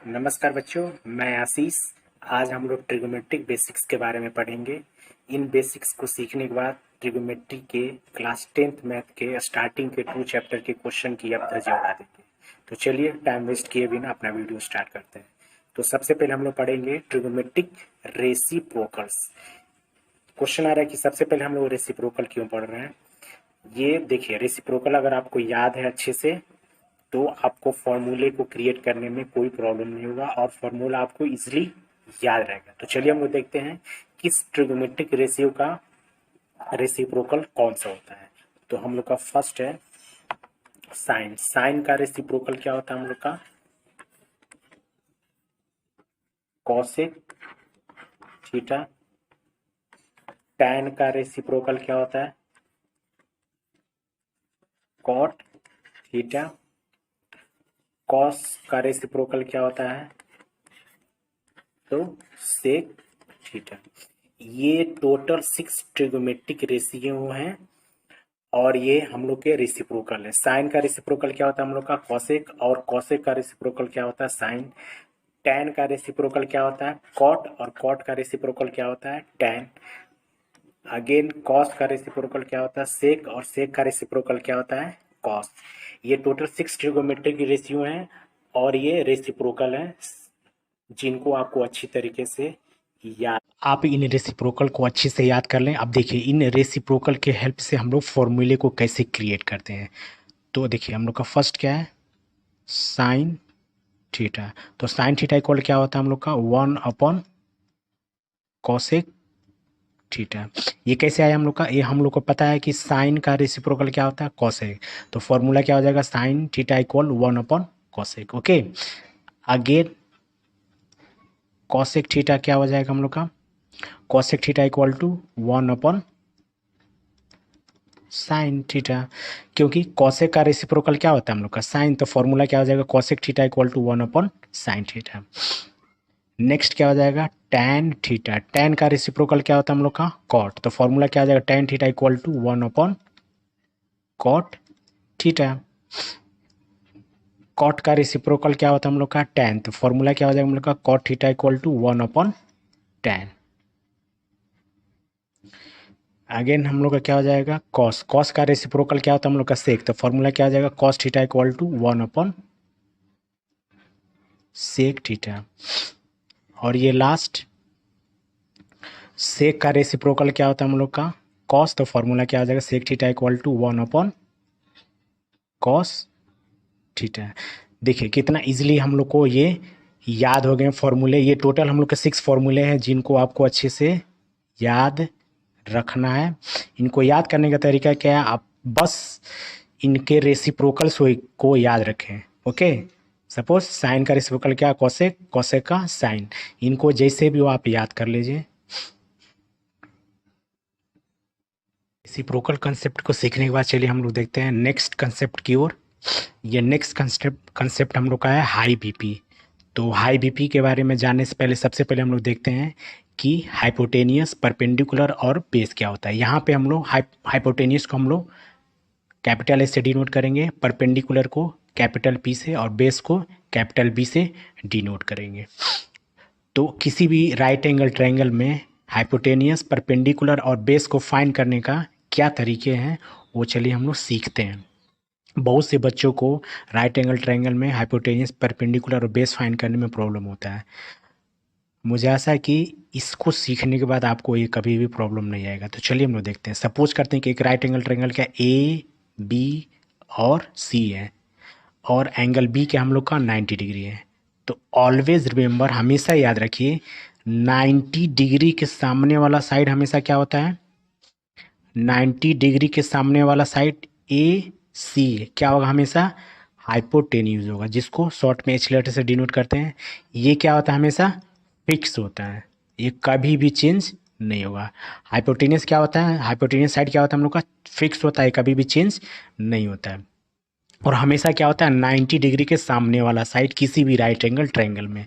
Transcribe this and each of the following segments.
नमस्कार बच्चों, मैं आशीष। आज हम लोग ट्रिग्नोमेट्रिक बेसिक्स के बारे में पढ़ेंगे। इन बेसिक्स को सीखने के बाद ट्रिग्नोमेट्री के क्लास 10th मैथ के स्टार्टिंग के 2 चैप्टर के क्वेश्चन की अब तक उड़ा देंगे। तो चलिए टाइम वेस्ट किए बिना अपना वीडियो स्टार्ट करते हैं। तो सबसे पहले हम लोग पढ़ेंगे ट्रिग्नोमेट्रिक रेसिप्रोकल्स। क्वेश्चन आ रहा है कि सबसे पहले हम लोग रेसिप्रोकल क्यों पढ़ रहे हैं। ये देखिए, रेसिप्रोकल अगर आपको याद है अच्छे से तो आपको फॉर्मूले को क्रिएट करने में कोई प्रॉब्लम नहीं होगा और फॉर्मूला आपको इजीली याद रहेगा। तो चलिए हम लोग देखते हैं किस ट्रिग्नोमेट्रिक रेशियो का रेसिप्रोकल कौन सा होता है। तो हम लोग का फर्स्ट है साइन। साइन का रेसिप्रोकल क्या होता है हम लोग का? Cosec theta. टैन का रेसिप्रोकल क्या होता है? Cot theta. कॉस का रेसिप्रोकल क्या होता है? तो सेक थीटा। ये टोटल 6 ट्रिग्नोमेट्रिक रेशियो हैं और ये हम लोग के रेसिप्रोकल है। साइन का रेसिप्रोकल क्या होता है हम लोग का? कॉसेक। और कॉसेक का रेसिप्रोकल क्या होता है? साइन। टैन का रेसिप्रोकल क्या होता है? कॉट। और कॉट का रेसिप्रोकल क्या होता है? टैन। अगेन कॉस का रेसिप्रोकल क्या होता है? सेक। और सेक का रेसिप्रोकल क्या होता है? कॉस। ये टोटल 6 ट्रिग्नोमेट्रिक रेशियो हैं और ये रेसिप्रोकल है जिनको आपको अच्छी तरीके से याद, आप इन रेसिप्रोकल को अच्छे से याद कर लें। अब देखिए इन रेसिप्रोकल के हेल्प से हम लोग फॉर्मूले को कैसे क्रिएट करते हैं। तो देखिए हम लोग का फर्स्ट क्या है? Sine theta. तो साइन थीटा इक्वल क्या होता है हम लोग का? 1/cosec theta. ये कैसे आया हम लोग का? ये हम लोग को पता है कि साइन का रेसिप्रोकल क्या होता है? कॉसेक। तो फॉर्मूला क्या हो जाएगा? Sine theta equal 1/cosec। Okay. Again cosec theta क्या हो जाएगा हम लोग का? Cosec theta equal to 1/sin theta. क्योंकि कॉसेक का रेसिप्रोकल क्या होता है हम लोग का? साइन। तो फॉर्मूला क्या हो जाएगा? Cosec theta equal to 1/sin theta. Next क्या हो जाएगा? Tan theta. टैन का रेसिप्रोकल क्या होता है हम लोग का? कॉट। तो फॉर्मूला क्या हो जाएगा? Tan theta equal to 1/cot theta. Cot का रेसिप्रोकल क्या होता है हम लोग का? टैन। तो फॉर्मूला क्या हो जाएगा हम लोग का? Cot theta equal to 1/tan। Again हम लोग का क्या हो जाएगा? कॉस। कॉस का रेसिप्रोकल क्या होता है हम लोग का? सेक। तो फॉर्मूला क्या हो जाएगा? Cos theta equal to 1/sec theta. और ये लास्ट सेक का रेसिप्रोकल क्या होता है हम लोग का? कॉस। तो फॉर्मूला क्या हो जाएगा? Sec theta equal to 1/cos theta. देखिए कितना इजीली हम लोग को ये याद हो गए फॉर्मूले। ये टोटल हम लोग के 6 फॉर्मूले हैं जिनको आपको अच्छे से याद रखना है। इनको याद करने का तरीका क्या है? आप बस इनके रेसिप्रोकल्स को याद रखें। ओके। सपोज साइन का रेसिप्रोकल क्या? कॉसेक। कॉसेक का साइन। इनको जैसे भी हो आप याद कर लीजिए। रेसिप्रोकल कंसेप्ट को सीखने के बाद चलिए हम लोग देखते हैं नेक्स्ट कंसेप्ट की ओर। ये नेक्स्ट कंसेप्ट हम लोग का है हाई बीपी। तो हाई बीपी के बारे में जानने से पहले सबसे पहले हम लोग देखते हैं कि हाइपोटेनियस, परपेंडिकुलर और बेस क्या होता है। यहाँ पे हम लोग हाइपोटेनियस को हम लोग कैपिटल एस से डिनोट करेंगे, परपेंडिकुलर को कैपिटल पी से और बेस को कैपिटल बी से डिनोट करेंगे। तो किसी भी राइट एंगल ट्रायंगल में हाइपोटेनियस, परपेंडिकुलर और बेस को फाइंड करने का क्या तरीके हैं वो चलिए हम लोग सीखते हैं। बहुत से बच्चों को राइट एंगल ट्रायंगल में हाइपोटेनियस, परपेंडिकुलर और बेस फाइंड करने में प्रॉब्लम होता है। मुझे आशा है कि इसको सीखने के बाद आपको ये कभी भी प्रॉब्लम नहीं आएगा। तो चलिए हम लोग देखते हैं। सपोज करते हैं कि एक राइट एंगल ट्रायंगल का ए, बी और सी है और एंगल बी के हम लोग का 90 डिग्री है। तो ऑलवेज रिमेंबर, हमेशा याद रखिए, 90 डिग्री के सामने वाला साइड हमेशा क्या होता है? 90 डिग्री के सामने वाला साइड ए सी क्या होगा? हमेशा हाइपोटेन्यूज होगा, जिसको शॉर्ट में एच लेटर से डिनोट करते हैं। ये क्या होता है? हमेशा फिक्स होता है, ये कभी भी चेंज नहीं होगा। हाइपोटेनियस क्या होता है? हाइपोटेनियस साइड क्या होता है हम लोग का? फिक्स होता है, कभी भी चेंज नहीं होता है। और हमेशा क्या होता है? 90 डिग्री के सामने वाला साइड किसी भी राइट एंगल ट्रायंगल में।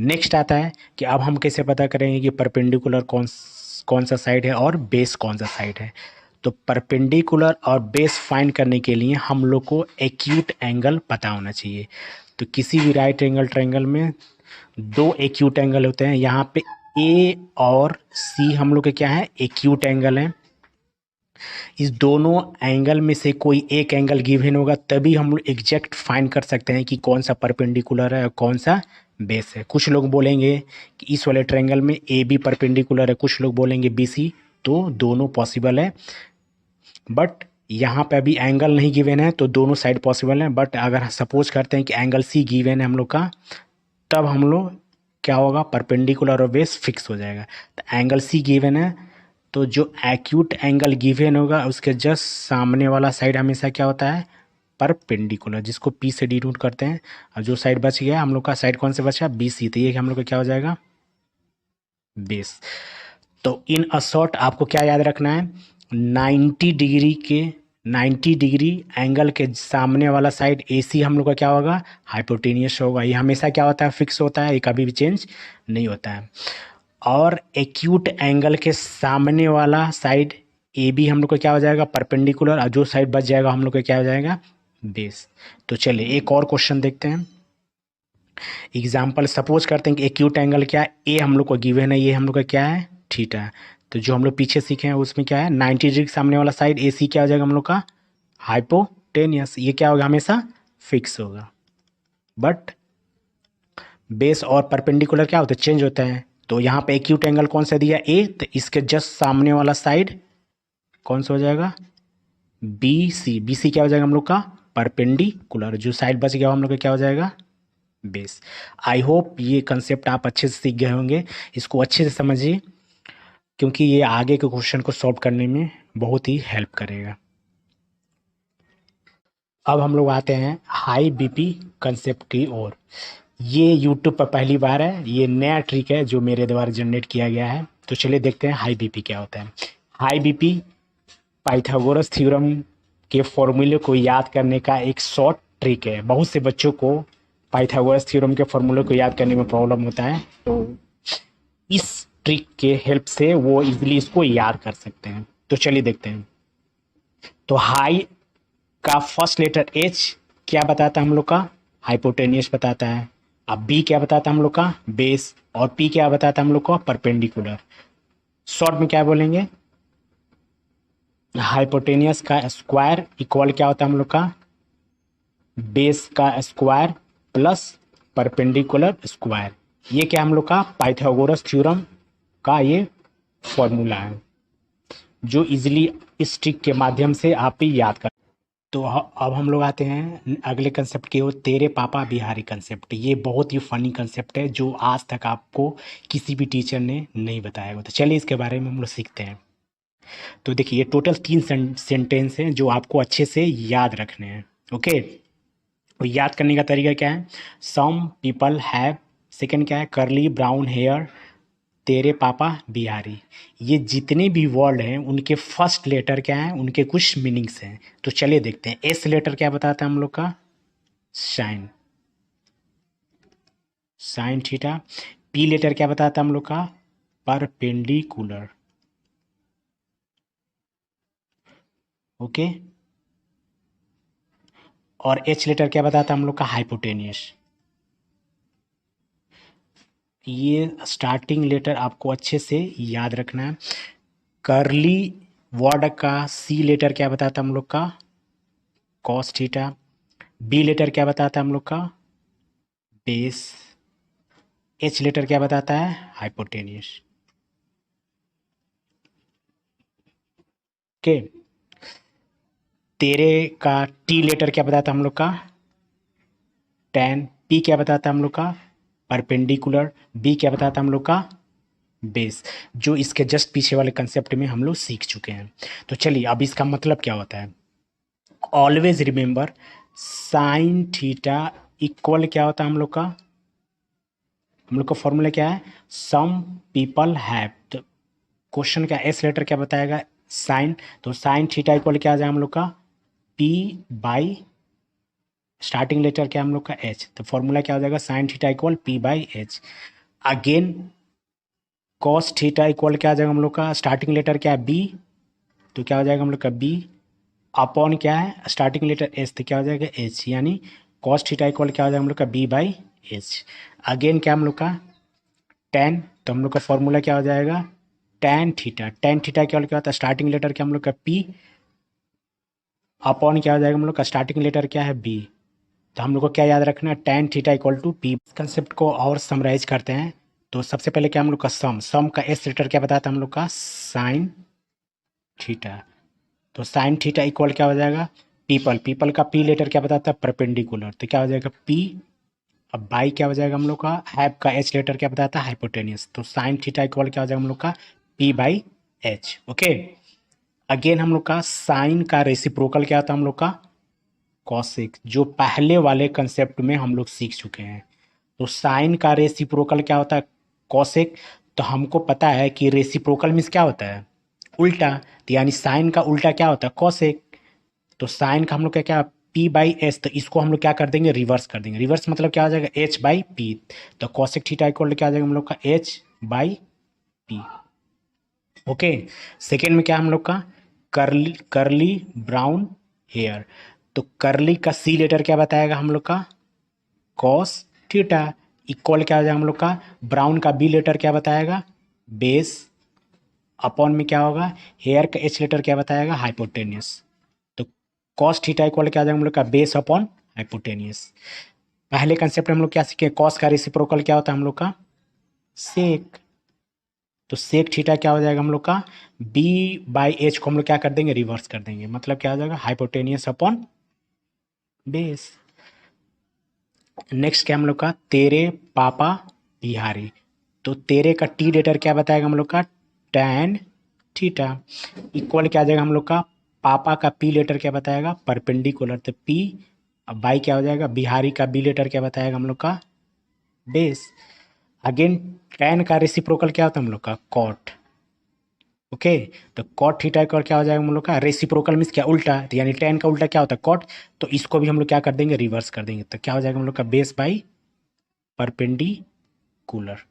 नेक्स्ट आता है कि अब हम कैसे पता करेंगे कि परपेंडिकुलर कौन सा साइड है और बेस कौन सा साइड है। तो परपेंडिकुलर और बेस फाइंड करने के लिए हम लोग को एक्यूट एंगल पता होना चाहिए। तो किसी भी राइट एंगल ट्रायंगल में दो एक्यूट एंगल होते हैं। यहाँ पे ए और सी हम लोग के क्या है, एक्यूट एंगल है। इस दोनों एंगल में से कोई एक एंगल गिवन होगा तभी हम लोग एग्जैक्ट फाइंड कर सकते हैं कि कौन सा परपेंडिकुलर है और कौन सा बेस है। कुछ लोग बोलेंगे कि इस वाले ट्रायंगल में ए बी परपेंडिकुलर है, कुछ लोग बोलेंगे बी सी, तो दोनों पॉसिबल है। बट यहाँ पे अभी एंगल नहीं गिवन है तो दोनों साइड पॉसिबल है। बट अगर सपोज करते हैं कि एंगल सी गिवन है हम लोग का, तब हम लोग क्या होगा, परपेंडिकुलर और बेस फिक्स हो जाएगा। तो एंगल सी गिवन है तो जो एक्यूट एंगल गिवन होगा उसके जस्ट सामने वाला साइड हमेशा क्या होता है, परपेंडिकुलर, जिसको पी से डिनोट करते हैं। और जो साइड बच गया हम लोग का, साइड कौन से बचा, बी सी, तो ये हम लोग का क्या हो जाएगा, बेस। तो इन अ शॉर्ट आपको क्या याद रखना है, 90 डिग्री एंगल के सामने वाला साइड ए सी हम लोग का क्या होगा, हाइपोटेनियस होगा। ये हमेशा क्या होता है, फिक्स होता है, ये कभी भी चेंज नहीं होता है। और एक्यूट एंगल के सामने वाला साइड ए बी हम लोग का क्या हो जाएगा, परपेंडिकुलर, और जो साइड बच जाएगा हम लोग का क्या हो जाएगा, बेस। तो चलिए एक और क्वेश्चन देखते हैं। एग्जाम्पल सपोज करते हैं कि एक्यूट एंगल क्या है, ए हम लोग को गिवन है, ये हम लोग का क्या है, थीटा। तो जो हम लोग पीछे सीखे हैं उसमें क्या है, 90 डिग्री सामने वाला साइड ए सी क्या हो जाएगा हम लोग का, हाइपोटेनियस। ये क्या होगा, हमेशा फिक्स होगा। बट बेस और परपेंडिकुलर क्या होता है, चेंज होता है। तो यहाँ पे एक्यूट एंगल कौन सा दिया, ए, तो इसके जस्ट सामने वाला साइड कौन सा हो जाएगा, बी सी। बी सी क्या हो जाएगा हम लोग का, परपेंडिकुलर। जो साइड बच गया हम लोग का क्या हो जाएगा, बेस। आई होप ये कंसेप्ट आप अच्छे से सीख गए होंगे। इसको अच्छे से समझिए क्योंकि ये आगे के क्वेश्चन को सॉल्व करने में बहुत ही हेल्प करेगा। अब हम लोग आते हैं हाई बीपी कंसेप्ट की ओर। ये यूट्यूब पर पहली बार है, ये नया ट्रिक है जो मेरे द्वारा जनरेट किया गया है। तो चलिए देखते हैं हाई बीपी क्या होता है। हाई बीपी पाइथागोरस थ्योरम के फॉर्मूले को याद करने का एक शॉर्ट ट्रिक है। बहुत से बच्चों को पाइथागोरस थ्योरम के फॉर्मूले को याद करने में प्रॉब्लम होता है, तो इस ट्रिक के हेल्प से वो इजीली इसको याद कर सकते हैं। तो चलिए देखते हैं। तो हाई का फर्स्ट लेटर एच क्या बताता है हम लोग का, हाइपोटेनियस बताता है। अब बी क्या बताता है हम लोग का, बेस। और पी क्या बताता है हम लोग का, परपेंडिकुलर। शॉर्ट में क्या बोलेंगे, हाइपोटेनियस का स्क्वायर इक्वल क्या होता है हम लोग का, बेस का स्क्वायर प्लस परपेंडिकुलर स्क्वायर। ये क्या हम लोग का पाइथागोरस थ्योरम का ये फॉर्मूला है जो इजीली इस ट्रिक के माध्यम से आप भी याद कर। तो अब हम लोग आते हैं अगले कंसेप्ट की ओर, तेरे पापा बिहारी कंसेप्ट। ये बहुत ही फनी कंसेप्ट है जो आज तक आपको किसी भी टीचर ने नहीं बताया होता। तो चलिए इसके बारे में हम लोग सीखते हैं। तो देखिए ये टोटल 3 सेंटेंस हैं जो आपको अच्छे से याद रखने हैं। ओके, तो याद करने का तरीका क्या है, सम पीपल हैव, सेकेंड क्या है, करली ब्राउन हेयर, तेरे पापा बिहारी। ये जितने भी वर्ड हैं उनके फर्स्ट लेटर क्या हैं, उनके कुछ मीनिंग्स हैं। तो चलिए देखते हैं। एस लेटर क्या बताता है हम लोग का, sine, sine theta. P letter क्या बताता है हम लोग का, परपेंडिकुलर। ओके, और एच लेटर क्या बताता है हम लोग का, हाइपोटेनियस। ये स्टार्टिंग लेटर आपको अच्छे से याद रखना है। करली वर्ड का सी लेटर क्या बताता है हम लोग का, कॉस थीटा। बी लेटर क्या बताता है हम लोग का, बेस। एच लेटर क्या बताता है, हाइपोटेनियस। ओके, तेरे का टी लेटर क्या बताता है हम लोग का, टेन। पी क्या बताता है हम लोग का, परपेंडिकुलर। बी क्या बताता है हम लोग का, बेस, जो इसके जस्ट पीछे वाले कंसेप्ट में हम लोग सीख चुके हैं। तो चलिए अब इसका मतलब क्या होता है, always remember sign theta equal क्या होता है हम लोग का, हम लोग का फॉर्मूला क्या है, सम पीपल हैव। तो क्वेश्चन का एस लेटर क्या बताएगा, साइन। तो साइन थीटा इक्वल क्या आ जाए हम लोग का, पी बाई स्टार्टिंग लेटर क्या हम लोग का, एच। तो फॉर्मूला क्या हो जाएगा, sine theta equal P by H. Again cos theta equal क्या आ जाएगा हम लोग का, स्टार्टिंग लेटर क्या है, बी। तो क्या हो जाएगा हम लोग का बी अपॉन क्या है, स्टार्टिंग लेटर एच, तो क्या हो जाएगा एच। यानी कॉस थीटा इक्वल क्या हो जाएगा हम लोग का बी बाई एच। अगेन क्या हम लोग का टेन, तो हम लोग का फॉर्मूला क्या हो जाएगा टेन थीटा। टेन थीटा क्या होता है स्टार्टिंग लेटर क्या हम लोग का पी अपॉन क्या हो जाएगा हम लोग का स्टार्टिंग लेटर क्या है बी। तो हम लोग को क्या याद रखना है tan theta equal to P. Concept को और समराइज करते हैं। तो सबसे पहले क्या हम लोग का सम का एस लेटर क्या बताया था हम लोग का साइन थीटा। तो साइन थीटा इक्वल क्या हो जाएगा पीपल का पी लेटर क्या बताता है परपेंडिकुलर। तो क्या हो जाएगा पी। अब बाई क्या हो जाएगा हम लोग का हैप का एच लेटर क्या बताता है हाइपोटेनियस। तो साइन थीटा इक्वल क्या हो जाएगा हम लोग का P by H. Okay, again हम लोग का साइन का रेसिप्रोकल क्या होता है हम लोग का कॉसेक, जो पहले वाले कंसेप्ट में हम लोग सीख चुके हैं। तो साइन का रेसिप्रोकल क्या होता है कॉसेक। तो हमको पता है कि रेसिप्रोकल मीन्स क्या होता है उल्टा, तो यानी साइन का उल्टा क्या होता है कॉसेक। तो साइन का हम लोग क्या पी बाई एस, तो इसको हम लोग क्या कर देंगे रिवर्स कर देंगे। रिवर्स मतलब क्या हो जाएगा एच बाई पी। तो कॉसेक थीटा इक्वल क्या हो जाएगा हम लोग का H by P. Okay, second में क्या हम लोग का करली करली ब्राउन हेयर। तो करली का सी लेटर क्या बताएगा हम लोग का कॉस थीटा इक्वल क्या हो जाएगा हम लोग का ब्राउन का बी लेटर क्या बताएगा बेस अपॉन में क्या होगा हेयर का एच लेटर क्या बताएगा हाइपोटेनियस। तो कॉस थीटा इक्वल क्या आ जाएगा हम लोग का बेस अपॉन हाइपोटेनियस। पहले कंसेप्ट हम लोग क्या सीखे कॉस का रेसिप्रोकल क्या होता है हम लोग का सेक। तो सेक थीटा क्या हो जाएगा हम लोग का बी बाई एच को हम लोग क्या कर देंगे रिवर्स कर देंगे। मतलब क्या हो जाएगा हाइपोटेनियस अपॉन बेस। नेक्स्ट क्या हम लोग का तेरे पापा बिहारी। तो तेरे का टी लेटर क्या बताएगा हम लोग का टैन थीटा इक्वल क्या आ जाएगा हम लोग का पापा का पी लेटर क्या बताएगा परपेंडिकुलर। तो पी अब बाई क्या हो जाएगा बिहारी का बी लेटर क्या बताएगा हम लोग का बेस। अगेन टैन का रेसिप्रोकल क्या होता है हम लोग का कॉट। ओके, तो कॉट थीटा इक्वल क्या हो जाएगा हम लोग का रेसिप्रोकल मीन्स क्या उल्टा, तो यानी टैन का उल्टा क्या होता है कॉट। तो इसको भी हम लोग क्या कर देंगे रिवर्स कर देंगे। तो क्या हो जाएगा हम लोग का बेस बाई परपेंडिकुलर।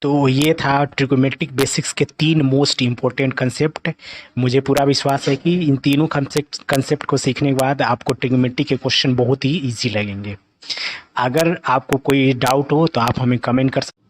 तो ये था ट्रिगोमेट्रिक बेसिक्स के 3 मोस्ट इम्पोर्टेंट कंसेप्ट। मुझे पूरा विश्वास है कि इन तीनों कंसेप्ट को सीखने के बाद आपको ट्रिगोमेट्री के क्वेश्चन बहुत ही इजी लगेंगे। अगर आपको कोई डाउट हो तो आप हमें कमेंट कर सकते